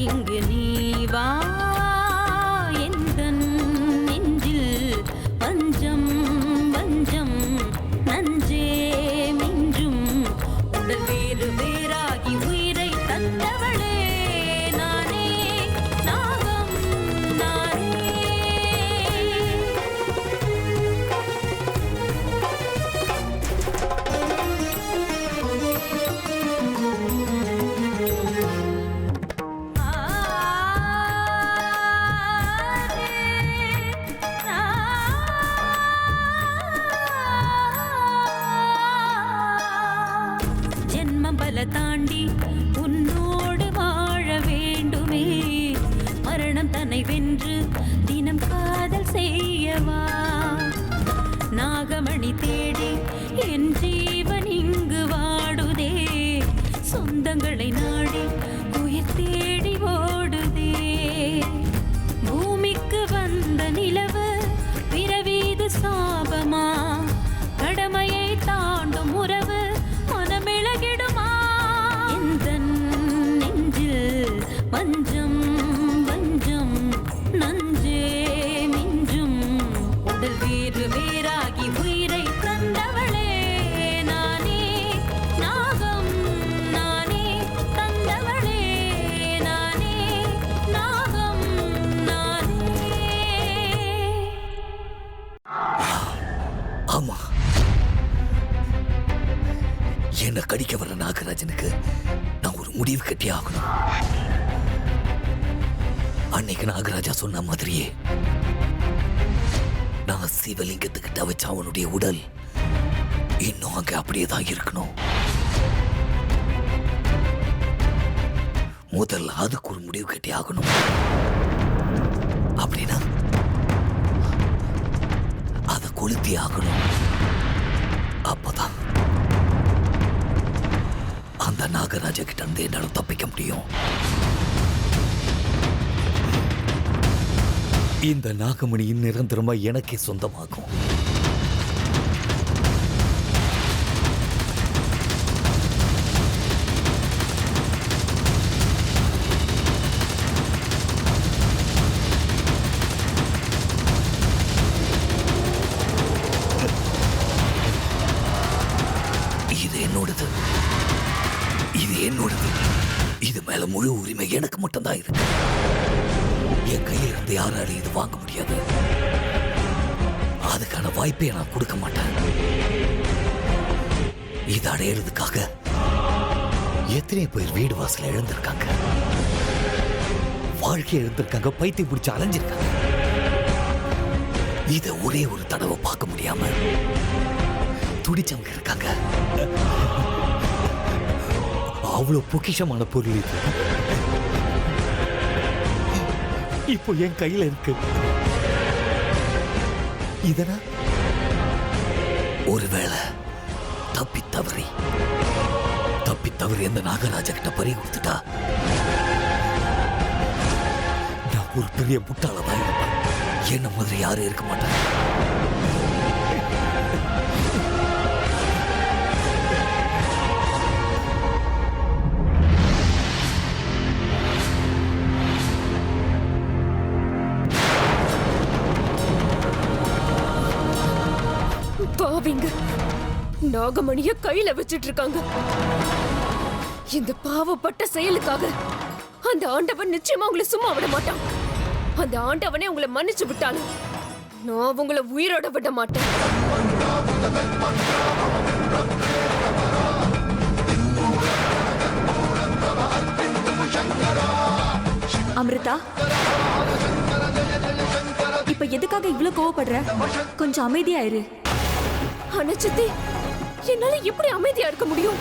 இங்கு நீ வா எந்தன் நெஞ்சில் பஞ்சம் வஞ்சம் நஞ்சே மிஞ்சும் உடல் வேறு வேறாகி உயிரை தந்தவளே நானே நாகம் நானே. ஜென்மபல தாண்டி உன்னோடு வாழ வேண்டுமே மரணம் தன்னை வென்று தினம் காதல் செய்யவா நாகமணி தேடி என் ஜீவன் இங்கு வாடுதே சொந்தங்களை நாடி உயிர் தேடி ஓடுதே பூமிக்கு வந்த நிலவு பிறவீது சாபமா கடமையை தாண்டும் உறவு மனமிளகிடுமா எந்தன் நெஞ்சில் வஞ்சம் வஞ்சம் நஞ்சே மிஞ்சும் உடல் வேறு வேறாகி உயிரை தந்தவளே நானே நாகம் நானே தந்தவளே நானே நாகம் நானே. ஆமா, என்ன கடிக்க வர நாகராஜனுக்கு நான் ஒரு முடிவு கட்டி ஆகணும். அன்னைக்கு நாகராஜா சொன்ன மாதிரியே நான் சிவலிங்கத்துக்கிட்ட வச்ச அவனுடைய உடல் இன்னும் அங்க அப்படியே தான் இருக்கணும். முதல்ல அதுக்கு ஒரு முடிவு கட்டி ஆகணும். அப்படின்னா அதை கொளுத்தி ஆகணும். அப்பதான் அந்த நாகராஜா கிட்ட இருந்து என்னால தப்பிக்க முடியும். இந்த நாகமணியின் நிரந்தரமா எனக்கே சொந்தமாகும். இது என்னோடது, இது என்னோடது. இது மேல முழு உரிமை எனக்கு மட்டும்தான் இருக்கு. என் கையில இருந்து யாராலையும் இது வாங்க முடியாது. அதுக்கான வாய்ப்பை நான் கொடுக்க மாட்டேன். இது அடையிறதுக்காக எத்தனை பேர் வீடு வாசல இழந்திருக்காங்க, வாழ்க்கை இழந்திருக்காங்க, பைத்தியம் பிடிச்சு அலைஞ்சிருக்காங்க. இத ஒரே ஒரு தடவை பார்க்க முடியாம துடிச்சவங்க இருக்காங்க. அவ்வளவு பொக்கிஷமான பொருள் இது இப்போ என் கையில இருக்கு. இதனா ஒருவேளை தப்பி தவறி எந்த நாகராஜா கிட்ட பறி கொடுத்துட்டா நான் ஒரு பெரிய முட்டாளதான் இருப்பேன். என்ன மாதிரி யாரும் இருக்க மாட்டாங்க. பாவிங்க நாகமணிய கையில வச்சிட்டு இருக்காங்க. இந்த பாவப்பட்ட செயலுக்காக அந்த ஆண்டவன் நிச்சயமா உங்களை சும்மா விட மாட்டான். அந்த ஆண்டவனே உங்களை மன்னிச்சு விட்டாலும் நான் உங்களை உயிரோட விட மாட்டேன். அமிர்தா, இப்ப எதுக்காக இவ்ளோ கோவப்படுற? கொஞ்சம் அமைதியாயிரு. அனச்சித்தி, என்னால எப்படி அமைதியா இருக்க முடியும்?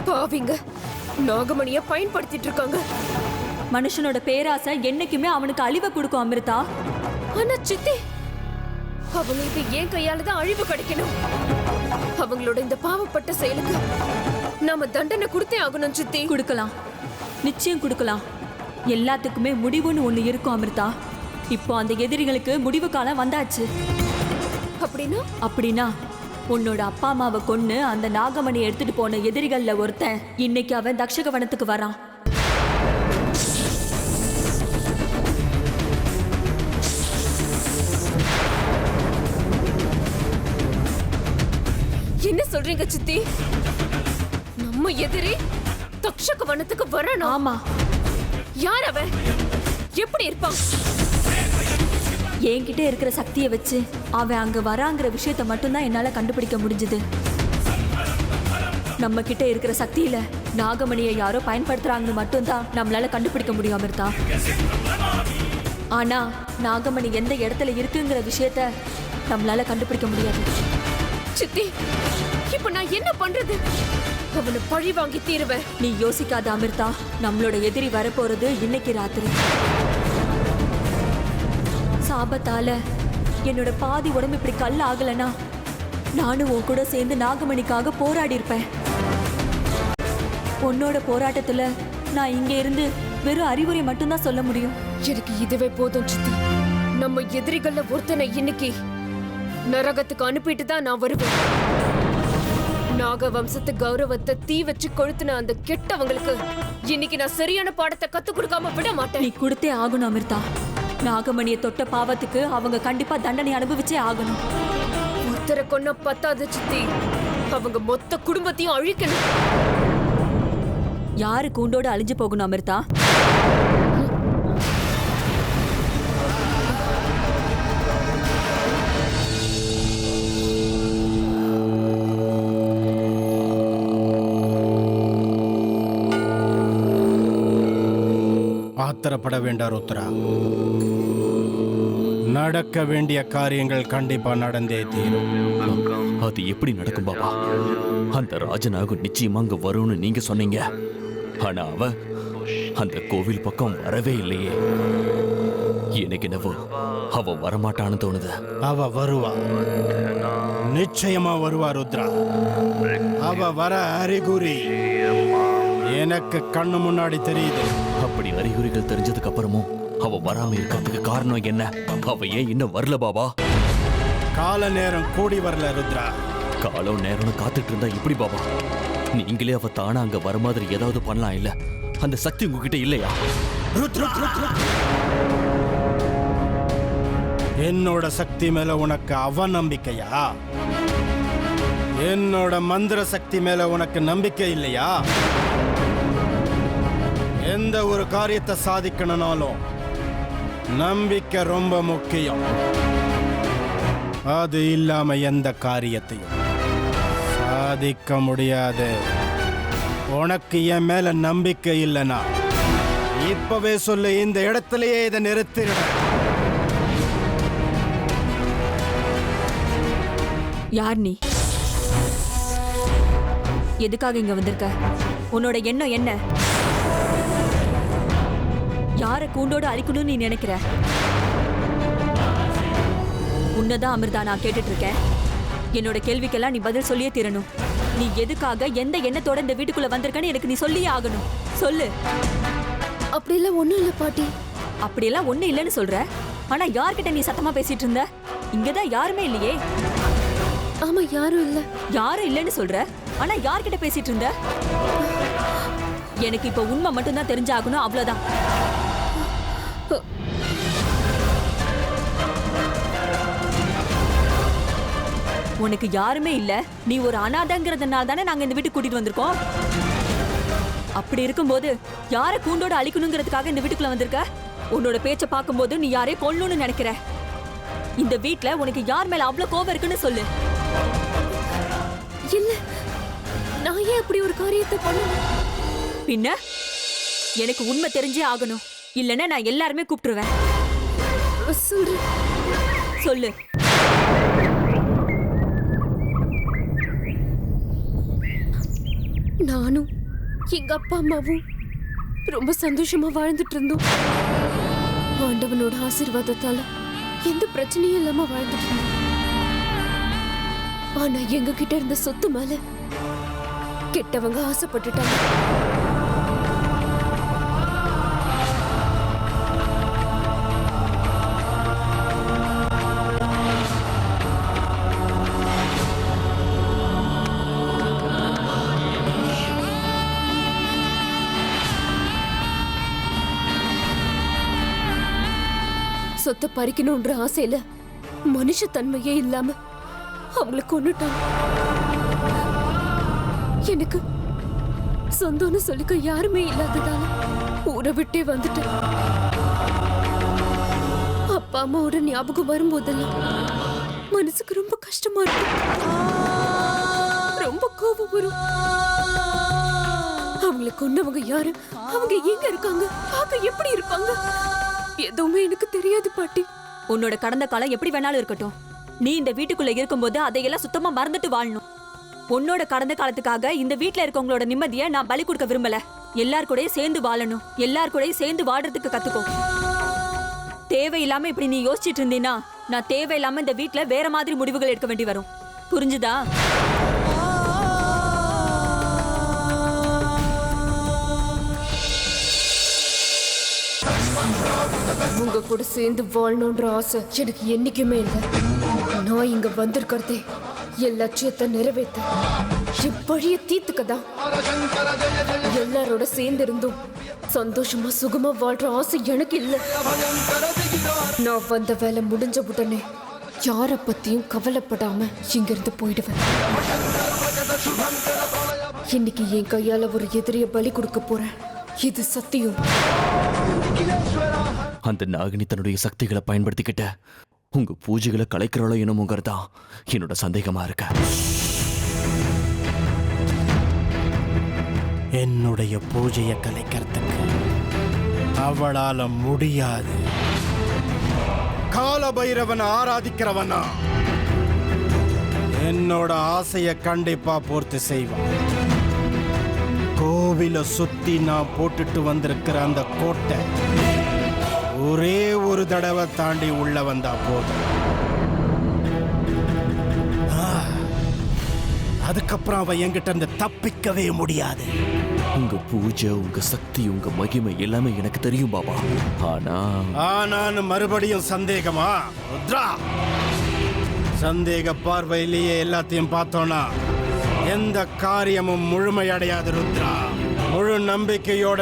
பாவிங்க நாகமணிய பயன்படுத்திட்டு இருக்காங்க. மனுஷனோட பேராசை என்னைக்குமே அவனுக்கு அழிவை கொடுக்கும் அமிர்தா. ஆனா சித்தி, அவங்களுக்கு ஏன் கையால தான் அழிவு கிடைக்கணும். அவங்களோட இந்த பாவப்பட்ட செயலுக்கு நாம தண்டனை கொடுத்தே ஆகணும் சித்தி. கொடுக்கலாம், நிச்சயம் கொடுக்கலாம். எல்லாத்துக்குமே முடிவுன்னு ஒண்ணு இருக்கும் அமிர்தா. இப்போ அந்த எதிரிகளுக்கு முடிவு காலம் வந்தாச்சு. அப்படின்னா உன்னோட அப்பா அம்மாவை கொன்னு அந்த நாகமணியை எடுத்துட்டு போன எதிரிகள்ல ஒருத்தன் இன்னைக்கு அவன் தக்ஷகவனத்துக்கு வரான். என்ன சொல்றீங்க சித்தி? நம்ம எதிரி தக்ஷக வனத்துக்கு வரணும். ஆமா, யார் அவன்? எப்படி இருப்பான்? என்கிட்ட இருக்கிற சக்தியை வச்சு அவன் அங்க வராங்கிற விஷயத்த மட்டும்தான் என்னால கண்டுபிடிக்க முடிஞ்சது. நம்ம கிட்ட இருக்கிற சக்தியில நாகமணியை யாரோ பயன்படுத்துறாங்கன்னு மட்டும்தான் நம்மளால கண்டுபிடிக்க முடியும் அமிர்தா. ஆனா நாகமணி எந்த இடத்துல இருக்குங்கிற விஷயத்த நம்மளால கண்டுபிடிக்க முடியாது. சித்தி, இப்ப நான் என்ன பண்றது? அவனை பழி வாங்கி தீருவேன். நீ யோசிக்காத அமிர்தா, நம்மளோட எதிரி வரப்போறது இன்னைக்கு ராத்திரி. சாபத்தால என்னோட பாதி உடம்பு இப்படி கல் ஆகலனா நானும் உன் கூட சேர்ந்து நாகமணிக்காக போராடி இருப்பேன். உன்னோட போராட்டத்துல நான் இங்க இருந்து வெறும் அறிவுரை மட்டும்தான் சொல்ல முடியும். எனக்கு இதுவே போதும் சித்தி. நம்ம எதிரிகள்ல ஒருத்தனை இன்னைக்கு நரகத்துக்கு அனுப்பிட்டு தான் நான் வருவேன். நாக வம்சத்து கௌரவத்தை தீ வச்சு கொளுத்துன அந்த கெட்டவங்களுக்கு இன்னைக்கு நான் சரியான பாடத்தை கத்து கொடுக்காம விட மாட்டேன். நீ கொடுத்தே ஆகணும் அமிர்தா. நாகமணியை தொட்ட பாவத்துக்கு அவங்க கண்டிப்பா தண்டனை அனுபவிச்சே ஆகணும். ஒருத்தரை கொன்ன பத்தாது சித்தி, அவங்க மொத்த குடும்பத்தையும் அழிக்கணும். யாரு கூண்டோட அழிஞ்சு போகணும் அமிர்தா? ஆத்திரப்பட வேண்டாம் ருத்ரா. நடக்க வேண்டிய காரியங்கள் கண்டிப்பா நடந்தே தீரும். அது எப்படி நடக்கும் பாபா? அந்த ராஜநாகம் நிச்சயமா அங்க வரும்னு நீங்க சொன்னீங்க. ஆனா அவ அந்த கோவில் பக்கம் வரவே இல்லையே. எனக்கு என்னவோ அவ வரமாட்டான்னு தோணுது. அவ வருவா, நிச்சயமா வருவா ருத்ரா. அவ வர அறிகுறி எனக்கு கண்ணு முன்னாடி தெரியுது. அப்படி அறிகுறிகள் தெரிஞ்சதுக்கு அப்புறமும் அவ வராம இருக்கிறதுக்கு காரணம் என்ன? அவ ஏன் இன்னும் வரல பாபா? கால நேரம் கூடி வரல ருத்ரா. காலம் நேரம்னு காத்துட்டு இருந்தா இப்படி பாபா? நீங்களே அவ தானா அங்க வர மாதிரி ஏதாவது பண்ணலாம் இல்ல? அந்த சக்தி உங்ககிட்ட இல்லையா? என்னோட சக்தி மேல உனக்கு அவநம்பிக்கையா? என்னோட மந்திர சக்தி மேல உனக்கு நம்பிக்கை இல்லையா? எந்த ஒரு காரியத்தை சாதிக்கணும்னாலும் நம்பிக்கை ரொம்ப முக்கியம். அது இல்லாம எந்த காரியத்தையும் சாதிக்க முடியாது. உனக்கு என் மேல நம்பிக்கை இல்லைனா இப்பவே சொல்லு, இந்த இடத்திலேயே இதை நிறுத்திட. யார் நீ? எதுக்காக இங்க வந்திருக்க? உன்னோட எண்ணம் என்ன? யார கூண்டோட அழிக்கணும்னு நீ நினைக்கிற? உன்னதான் அமிர்தா நான் கேட்டுட்டு இருக்கேன். என்னோட கேள்விக்கெல்லாம் நீ பதில் சொல்லியே தீரணும். நீ எதுக்காக எந்த எண்ணத்தோட இந்த வீட்டுக்குள்ள வந்திருக்கன்னு எனக்கு நீ சொல்லியே ஆகணும். சொல்லு. அப்படியெல்லாம் ஒண்ணும் இல்ல பாட்டி. அப்படியெல்லாம் ஒண்ணு இல்லைன்னு சொல்ற. ஆனா யார்கிட்ட நீ சத்தமா பேசிட்டு இருந்த? இங்கதான் யாருமே இல்லையே. ஆமா, யாரும் இல்ல. யாரும் இல்லைன்னு சொல்ற. ஆனா யார்கிட்ட பேசிட்டு இருந்த? எனக்கு இப்ப உண்மை மட்டும்தான் தெரிஞ்சாகணும், அவ்வளவுதான். உனக்கு யாருமே இல்ல, நீ ஒரு அனாதைங்கிறதுனால தானே நாங்க இந்த வீட்டுக்கு கூட்டிட்டு வந்திருக்கோம். அப்படி இருக்கும்போது யாரை கூண்டோட அழிக்கணுங்கிறதுக்காக இந்த வீட்டுக்குள்ள வந்திருக்க? உன்னோட பேச்ச பார்க்கும்போது நீ யாரையும் கொல்லணும்னு நினைக்கிற. இந்த வீட்டுல உனக்கு யார் மேல அவ்வளவு கோபம் இருக்குன்னு சொல்லு. இல்ல, நான் ஏன் அப்படி ஒரு காரியத்தை பண்ணணும்? பின்ன எனக்கு உண்மை தெரிஞ்சே ஆகணும், இல்லைன்னா நான் எல்லாருமே கூப்பிட்டுருவேன். சொல்லு. நானும் எங்க அப்பா அம்மாவும் ரொம்ப சந்தோஷமா வாழ்ந்துட்டு இருந்தோம். ஆண்டவனோட ஆசீர்வாதத்தால எந்த பிரச்சனையும் இல்லாம வாழ்ந்துட்டு இருந்தோம். ஆனா எங்க கிட்ட இருந்த சொத்து மேல கெட்டவங்க ஆசைப்பட்டுட்டாங்க. சொத்தை பறிக்கணும்ன்ற ஆசையில மனுஷ தன்மையே இல்லாம அவங்களை கொன்னுட்டாங்க. எனக்கு சொந்தம்னு சொல்லிக்க யாருமே இல்லாததால ஊரை விட்டே வந்துட்டேன். அப்பா அம்மாவோட ஞாபகம் வரும்போதெல்லாம் மனசுக்கு ரொம்ப கஷ்டமா இருக்கு. ரொம்ப கோபம் வரும். அவங்களை கொன்னவங்க யாரு, அவங்க எங்க இருக்காங்க, பார்க்க எப்படி இருப்பாங்க, எதுவுமே எனக்கு தெரியாது பாட்டி. உன்னோட கடந்த காலம் எப்படி வேணாலும் இருக்கட்டும், நீ இந்த வீட்டுக்குள்ள இருக்கும்போது அதையெல்லாம் சுத்தமா மறந்துட்டு வாழணும். உன்னோட கடந்த காலத்துக்காக இந்த வீட்டுல இருக்கவங்களோட நிம்மதியை நான் பலி கொடுக்க விரும்பல. எல்லார் கூடயும் சேர்ந்து வாழணும், எல்லார் கூடயும் சேர்ந்து வாடுறதுக்கு கத்துக்கோ. தேவையில்லாம இப்படி நீ யோசிச்சுட்டு இருந்தீன்னா நான் தேவையில்லாம இந்த வீட்டுல வேற மாதிரி முடிவுகள் எடுக்க வேண்டி வரும். புரிஞ்சுதா? உங்க கூட சேர்ந்து வாழணுன்ற ஆசை எனக்கு என்னைக்குமே இல்லை. நான் இங்க வந்திருக்கிறதே என் லட்சியத்தை நிறைவேற்ற, என் பழிய தீர்த்துக்கதான். எல்லாரோட சேர்ந்து இருந்தும் சந்தோஷமா சுகமா வாழ்ற ஆசை எனக்கு இல்லை. நான் வந்த வேலை முடிஞ்ச உடனே யார பத்தியும் கவலைப்படாம இங்கிருந்து போயிடுவேன். இன்னைக்கு என் கையால ஒரு எதிரிய பலி கொடுக்க போறேன். இது சத்தியம். அந்த நாகினி தன்னுடைய சக்திகளை பயன்படுத்திக்கிட்ட உங்க பூஜைகளை கலைக்கிறாளோ என்னமோங்கிறதா என்னோட சந்தேகமா இருக்க. என்னுடைய பூஜையை கலைக்கிறதுக்கு அவளால முடியாது. கால பைரவனை ஆராதிக்கிறவனா என்னோட ஆசைய கண்டிப்பா பூர்த்தி செய்வான். கோவில சுத்தி நான் போட்டுட்டு வந்திருக்கிற அந்த கோட்டை ஒரே ஒரு தடவை தாண்டி உள்ள வந்தா போதும். அதுக்கப்புறம் அவ என்கிட்ட இருந்து தப்பிக்கவே முடியாது. உங்க பூஜை, உங்க சக்தி, உங்க மகிமை எல்லாமே எனக்கு தெரியும் பாபா. ஆனான்னு மறுபடியும் சந்தேகமா ருத்ரா? சந்தேக பார்வையிலேயே எல்லாத்தையும் பார்த்தோன்னா எந்த காரியமும் முழுமையடையாது ருத்ரா. முழு நம்பிக்கையோட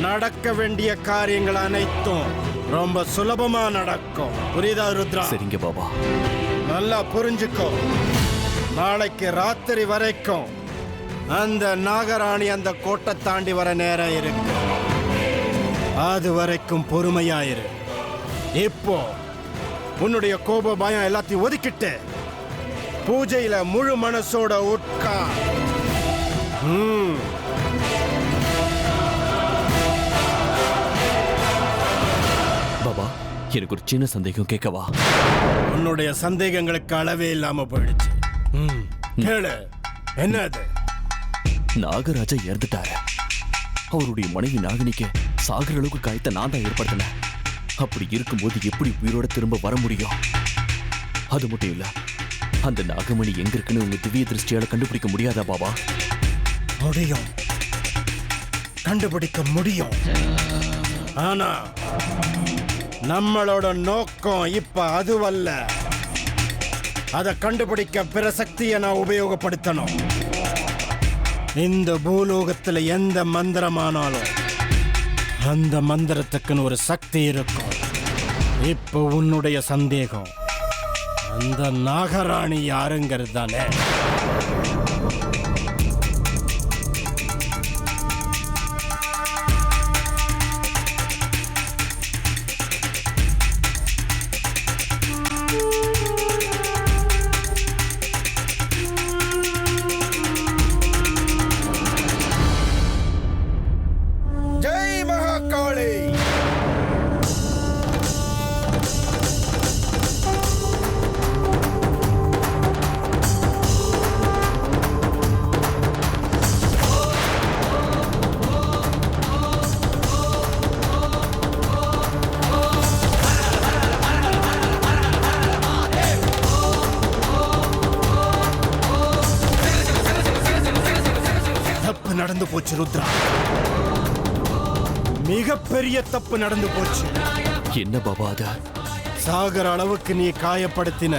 நடக்க வேண்டிய காரியங்கள் அனைத்தும் ரொம்ப சுலபமா நடக்கும். புரியுதா ருத்ரா? சரிங்க பாபா. நல்லா புரிஞ்சுக்கோ. நாளைக்கு ராத்திரி வரைக்கும் அந்த நாகராணி அந்த கோட்டை தாண்டி வர நேரம் இருக்கு. அது வரைக்கும் பொறுமையாயிரு. இப்போ உன்னுடைய கோப பயம் எல்லாத்தையும் ஒதுக்கிட்டு பூஜையில முழு மனசோட உட்கா. பாபா, எனக்கு ஒரு சின்ன சந்தேகம் கேட்கவா? உன்னுடைய சந்தேகங்களுக்கு அளவே இல்லாம போயிடுச்சு. கேளு, என்னது? நாகராஜா இறந்துட்டாரு. அவருடைய மனைவி நாகினிக்கு சாகர அளவுக்கு காயத்தை நான் தான் ஏற்படுத்தினேன். அப்படி இருக்கும்போது எப்படி உயிரோட திரும்ப வர முடியும்? அது மட்டும் இல்ல, அந்த நாகமணி எங்க இருக்குன்னு உங்க திவ்ய திருஷ்டியால கண்டுபிடிக்க முடியாதா பாபா? முடியும், கண்டுபிடிக்க முடியும். ஆனா நம்மளோட நோக்கம் இப்ப அதுவல்ல. அதை கண்டுபிடிக்க பிற சக்தியை நான் உபயோகப்படுத்தணும். இந்த பூலோகத்துல எந்த மந்திரமானாலும் அந்த மந்திரத்துக்குன்னு ஒரு சக்தி இருக்கும். இப்போ உன்னுடைய சந்தேகம் அந்த நாகராணி யாருங்கிறது தானே? ஜெய் மகாகாளி! தப்பு நடந்து போச்சு ருத்ரா, மிகப்பெரிய தப்பு நடந்து போச்சு. என்ன பாபா அது? சாகர அளவுக்கு நீ காயப்படுத்தின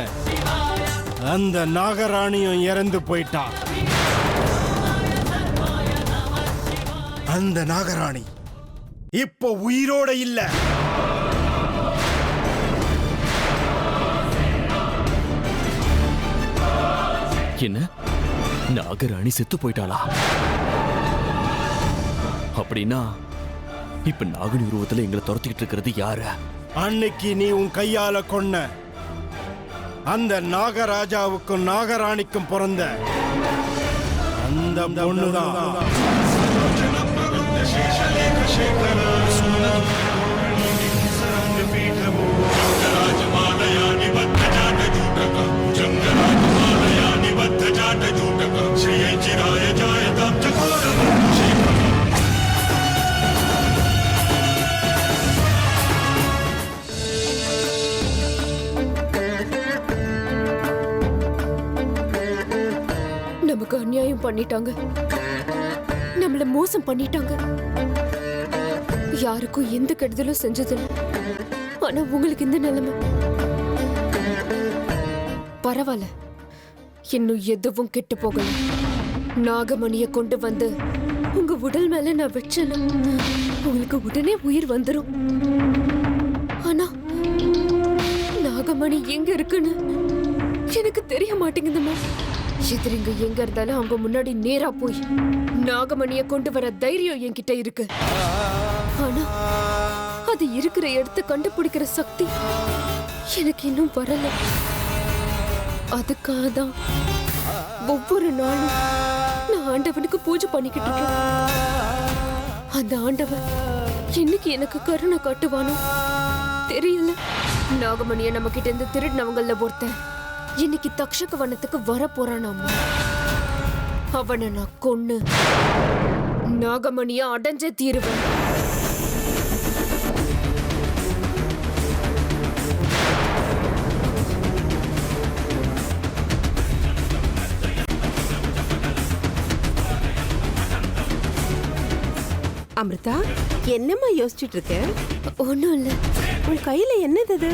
அந்த நாகராணியும் இறந்து போயிட்டா. அந்த நாகராணி இப்போ உயிரோட இல்ல. என்ன நாகராணி செத்து போயிட்டாளா? அப்படின்னா இப்ப நாகனி உருவத்துல எங்களை துரத்திக்கிட்டு இருக்கிறது யாரு? அன்னைக்கு நீ உன் கையால கொன்ன அந்த நாகராஜாவுக்கும் நாகராணிக்கும் பிறந்த அந்த பொண்ணுதான். நமக்கு அநியாயம் பண்ணிட்டாங்க, நம்மள மோசம் பண்ணிட்டாங்க. யாருக்கும் எந்த கெடுதலும் செஞ்சதில்லை. ஆனா உங்களுக்கு இந்த நிலைமை. பரவாயில்ல, இன்னும் எதுவும் கெட்டு போகல. நாகமணியை கொண்டு வந்து உங்க உடல் மேல நான் வச்சேன்னா உங்களுக்கு உடனே உயிர் வந்துரும். ஆனா நாகமணி எங்க இருக்குன்னு எனக்கு தெரிய மாட்டேங்குதுமா. எதிரிங்க எங்க இருந்தாலும் அவங்க முன்னாடி நேரா போய் நாகமணியை கொண்டு வர தைரியம் என்கிட்ட இருக்கு. ஆனா அது இருக்கிற இடத்தை கண்டுபிடிக்கிற சக்தி எனக்கு இன்னும் வரல. அதுக்காக தான் ஒவ்வொரு நாளும் நான் ஆண்டவனுக்கு பூஜை பண்ணிக்கிட்டு இருக்கேன். அந்த ஆண்டவன் இன்னைக்கு எனக்கு கருணை காட்டுவானோ தெரியல. நாகமணியை நம்ம கிட்ட இருந்து திருடினவங்கள ஒருத்தன் இன்னைக்கு தக்ஷக வனத்துக்கு வர போறானாமா. அவனை நான் கொன்னு நாகமணிய அடைஞ்சே தீருவேன். அமிர்தா, என்னம்மா யோசிச்சுட்டு இருக்க? ஒண்ணும் இல்ல. உன் கையில என்னது அது?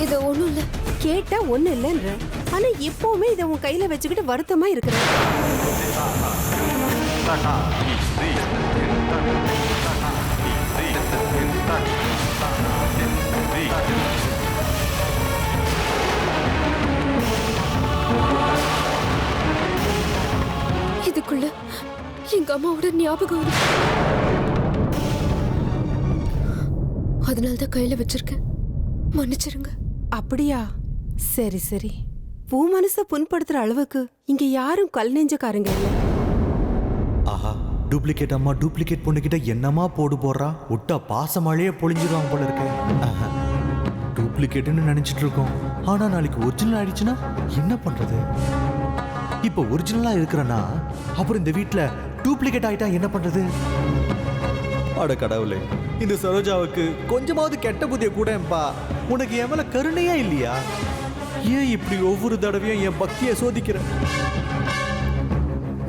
இது ஒண்ணும் இல்ல. கேட்டா ஒண்ணு இல்லைன்ற, ஆனா எப்பவுமே இதை உன் கையில வச்சுக்கிட்டு வருத்தமா இருக்கிற. இதுக்குள்ள எங்க அம்மாவோட ஞாபகம் வரும். அதனாலதான் கையில வச்சிருக்கேன். மன்னிச்சிருங்க. அப்படியா? சரி சரி. பூ மனச புண்படுத்துற அளவுக்கு இங்க யாரும் கல் நெஞ்சக்காரங்க இல்ல. ஆஹா, டூப்ளிகேட் அம்மா டூப்ளிகேட் பொண்ணுகிட்ட என்னமா போடுறா? விட்டா பாசமாலேயே பொழிஞ்சிருவாங்க போல இருக்கு. டூப்ளிகேட்னு நினைச்சிட்டு இருக்கோம், ஆனா நாளைக்கு ஒரிஜினல் ஆயிடுச்சுன்னா என்ன பண்றது? இப்போ ஒரிஜினலா இருக்கிறனா அப்புறம் இந்த வீட்ல டூப்ளிகேட் ஆயிட்டா என்ன பண்றது? அட கடவுளே, இந்த சரோஜாவுக்கு கொஞ்சமாவது கெட்ட புத்திய கூடப்பா. உனக்கு என் மேல கருணையா இல்லையா? ஏன் இப்படி ஒவ்வொரு தடவையும் என் பக்தியை சோதிக்கிற?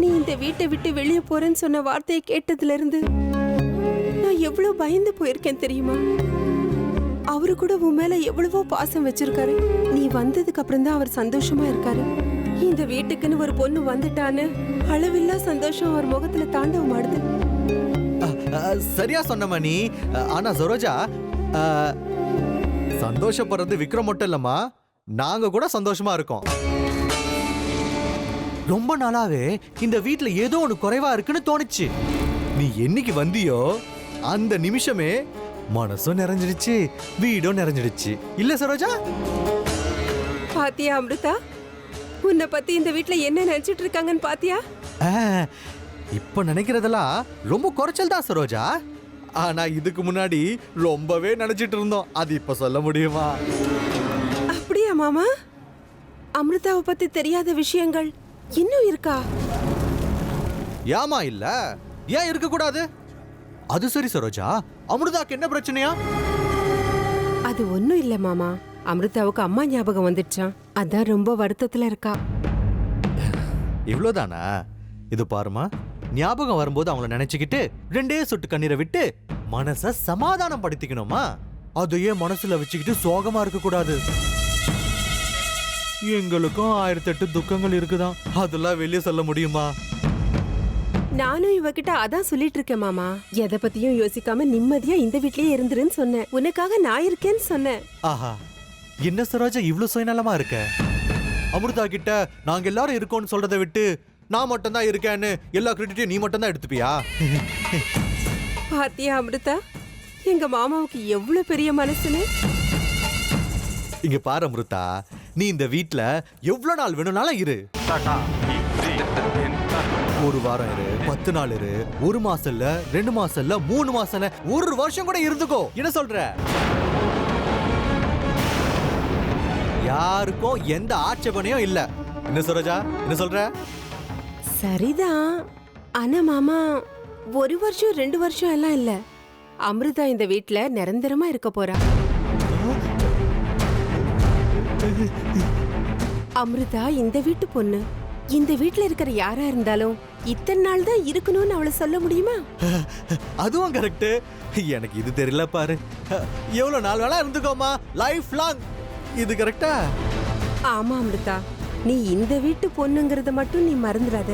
நீ இந்த வீட்டை விட்டு வெளியே போறேன்னு சொன்ன வார்த்தையை கேட்டதுல இருந்து நான் எவ்வளவு பயந்து போயிருக்கேன் தெரியுமா? அவரு கூட உன் மேல எவ்வளவோ பாசம் வச்சிருக்காரு. நீ வந்ததுக்கு அப்புறம் தான் அவர் சந்தோஷமா இருக்காரு. இந்த வீட்டுக்குன்னு ஒரு பொண்ணு வந்துட்டான்னு அளவில்லா சந்தோஷம் அவர் முகத்துல தாண்டவம் ஆடுது. சரியா சொன்னமா நீ. ஆனா சரோஜா, சந்தோஷப்படுறது விக்ரம் மட்டும் இல்லம்மா, நாங்க கூட சந்தோஷமா இருக்கோம். ரொம்ப நாளாவே இந்த வீட்ல ஏதோ ஒண்ணு குறைவா இருக்குன்னு தோணுச்சு. நீ என்னைக்கு வந்தியோ அந்த நிமிஷமே மனசும் நிறைஞ்சிடுச்சு, வீடும் நிறைஞ்சிடுச்சு. இல்ல சரோஜா? பாத்தியா அமிர்தா, உன்னை பத்தி இந்த வீட்ல என்ன நினைச்சிட்டு இருக்காங்கன்னு பாத்தியா? இப்ப நினைக்கிறதெல்லாம் ரொம்ப குறைச்சல் தான் சரோஜா. ஆனா இதுக்கு முன்னாடி ரொம்பவே நினைச்சிட்டு இருந்தோம். அது இப்ப சொல்ல முடியுமா? அப்படியா மாமா? அமிர்தாவை பத்தி தெரியாத விஷயங்கள் இன்னும் இருக்கா? ஏமா இல்ல, ஏன் இருக்க கூடாது? அது சரி சரோஜா, அமிர்தாக்கு என்ன பிரச்சனையா? அது ஒண்ணும் இல்ல மாமா. அமிர்தாவுக்கு அம்மா ஞாபகம் வந்துடுச்சான், அதான் ரொம்ப வருத்தத்துல இருக்கா. இவ்வளவுதானா? இது பாருமா, ஞாபகம் வரும்போது அவங்கள நினைச்சுக்கிட்டு ரெண்டே சொட்டு கண்ணீரை விட்டு மனச சமாதானம் படுத்திக்கணுமா? அதையே மனசுல வச்சுக்கிட்டு சோகமா இருக்க கூடாது. எங்களுக்கும் 1008 துக்கங்கள் இருக்குதான், அதெல்லாம் வெளியே சொல்ல முடியுமா? நானும் இவகிட்ட அதான் சொல்லிட்டு இருக்கேன் மாமா. எதை பத்தியும் யோசிக்காம நிம்மதியா இந்த வீட்லயே இருந்துருன்னு சொன்னேன். உனக்காக நான் இருக்கேன்னு சொன்னேன். ஆஹா, என்ன சரோஜா இவ்ளோ சுயநலமா இருக்க? அமிர்தா கிட்ட நாங்க எல்லாரும் இருக்கோம்னு சொல்றதை விட்டு நான் மட்டும் தான் இருக்கேன்னு எல்லா கிரெடிட்டையும் நீ மட்டும் தான் எடுத்துப்பியா? பாத்தியா அமிர்தா, எங்க மாமாவுக்கு எவ்வளவு பெரிய மனசுன்னு. இங்க பாரு அமிர்தா, நீ இந்த வீட்ல எவ்வளவு நாள் வேணும்னாலும் இரு. ஒரு வாரம் இரு, 10 நாள் இரு, 1 மாசம் இல்ல, 2 மாசம் இல்ல, 3 மாசம் இல்ல, 1 வருஷம் கூட இருந்துக்கோ. என்ன சொல்ற? யாருக்கும் எந்த ஆட்சேபனையும் இல்ல. என்ன சரோஜா, என்ன சொல்ற? சரிதான், ஆனா மாமா 1 வருஷம் 2 வருஷம் எல்லாம் இல்ல, அமிர்தா இந்த வீட்ல நிரந்தரமா இருக்க போறா. அமிர்தா இந்த வீட்டு பொண்ணு. இந்த வீட்ல இருக்கிற யாரா இருந்தாலும் இத்தனை நாள் தான் இருக்கணும்னு அவளை சொல்ல முடியுமா? அதுவும் கரெக்ட். எனக்கு இது தெரியல பாரு. எவ்வளவு நாள் வேணா இருந்துக்கோமா, லைஃப் லாங். இது கரெக்டா? ஆமா அமிர்தா, நீ இந்த வீட்டு பொண்ணுங்கறத மட்டும் நீ மறந்துடாத.